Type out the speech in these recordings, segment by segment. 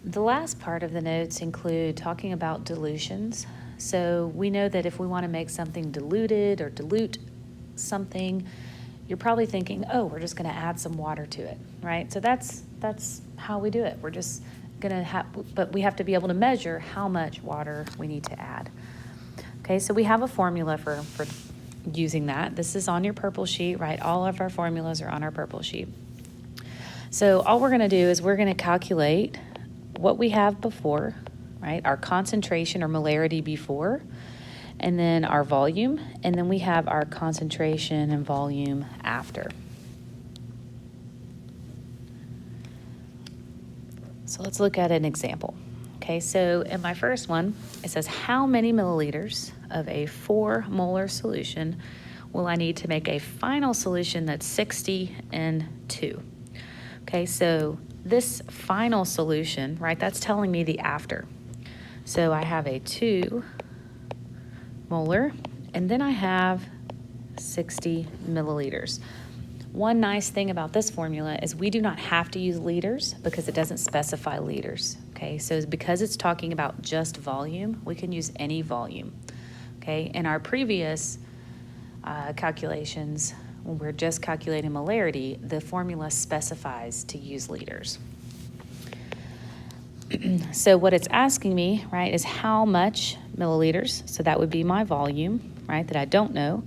The last part of the notes include talking about dilutions. So we know that if we want to make something diluted or dilute something, you're probably thinking, oh, we're just going to add some water to it, right? So that's how we do it. We're just going to have, but we have to be able to measure how much water we need to add. Okay, so we have a formula for using that. This is on your purple sheet, right? All of our formulas are on our purple sheet. So all we're going to do is we're going to calculate what we have before, right? Our concentration or molarity before, and then our volume, and then we have our concentration and volume after. So let's look at an example. Okay, so in my first one, it says how many milliliters of a 4 molar solution will I need to make a final solution that's 60 and 2? Okay, so this final solution, right, that's telling me the after. So I have a 2 molar, and then I have 60 milliliters. One nice thing about this formula is we do not have to use liters because it doesn't specify liters. Okay, so because it's talking about just volume, we can use any volume. Okay, in our previous calculations, when we're just calculating molarity, the formula specifies to use liters. So what it's asking me, right, is how much milliliters, so that would be my volume, right, that I don't know,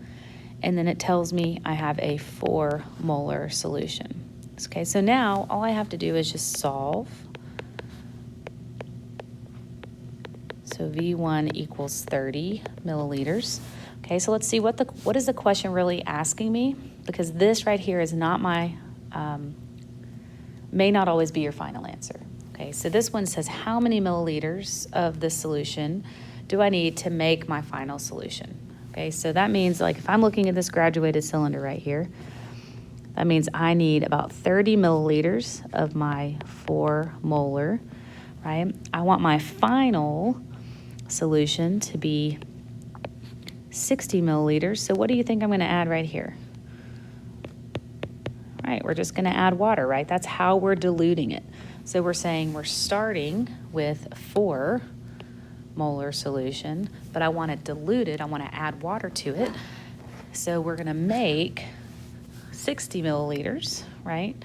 and then it tells me I have a 4 molar solution. Okay, so now all I have to do is just solve. So V1 equals 30 milliliters. Okay, so let's see what is the question really asking me, because this right here is not my, may not always be your final answer. Okay, so this one says how many milliliters of this solution do I need to make my final solution? Okay, so that means like if I'm looking at this graduated cylinder right here, that means I need about 30 milliliters of my 4 molar, right? I want my final solution to be 60 milliliters. So what do you think I'm going to add right here? Right, we're just going to add water, right? That's how we're diluting it. So we're saying we're starting with 4 molar solution, but I want it diluted. I want to add water to it. So we're going to make 60 milliliters, right?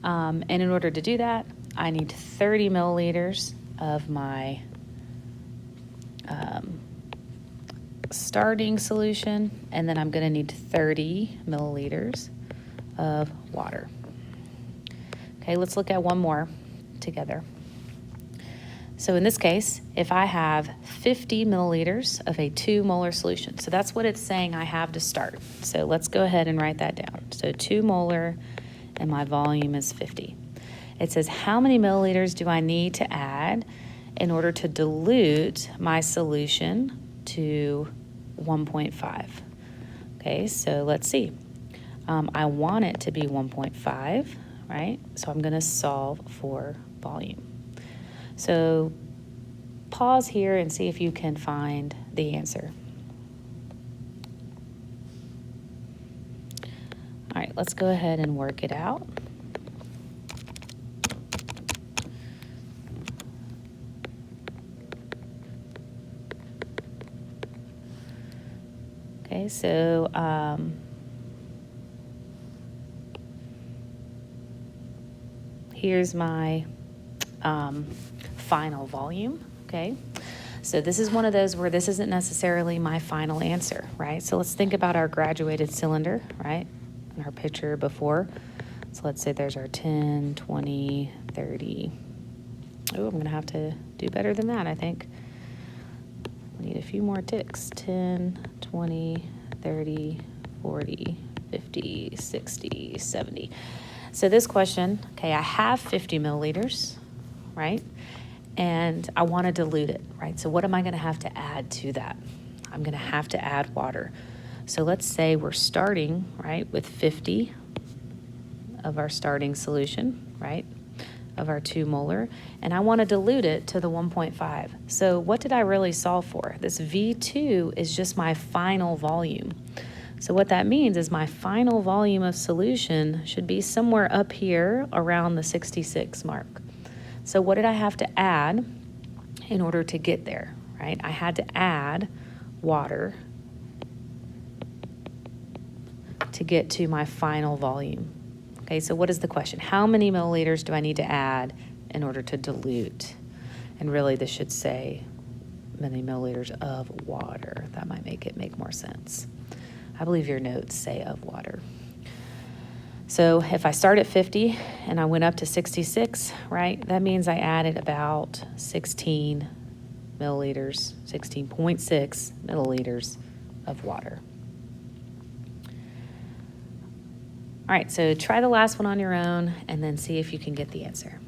And in order to do that, I need 30 milliliters of my starting solution, and then I'm going to need 30 milliliters of water. Okay, let's look at one more together. So in this case, if I have 50 milliliters of a 2 molar solution, so that's what it's saying I have to start. So let's go ahead and write that down. So 2 molar, and my volume is 50. It says how many milliliters do I need to add in order to dilute my solution to 1.5? Okay, so let's see. I want it to be 1.5, right? So I'm going to solve for volume. So pause here and see if you can find the answer. All right, let's go ahead and work it out. Okay, so here's my final volume, okay? So this is one of those where this isn't necessarily my final answer, right? So let's think about our graduated cylinder, right? In our picture before. So let's say there's our 10, 20, 30. Oh, I'm gonna have to do better than that, I think. We need a few more ticks. 10, 20, 30, 40, 50, 60, 70. So this question, okay, I have 50 milliliters, right? And I want to dilute it, right? So what am I going to have to add to that? I'm going to have to add water. So let's say we're starting, right, with 50 of our starting solution, right, of our 2 molar, and I want to dilute it to the 1.5. So what did I really solve for? This V2 is just my final volume. So what that means is my final volume of solution should be somewhere up here around the 66 mark. So what did I have to add in order to get there, right? I had to add water to get to my final volume. Okay, so what is the question? How many milliliters do I need to add in order to dilute? And really this should say many milliliters of water. That might make it make more sense. I believe your notes say of water. So if I start at 50 and I went up to 66, right, that means I added about 16 milliliters, 16.6 milliliters of water. All right, so try the last one on your own and then see if you can get the answer.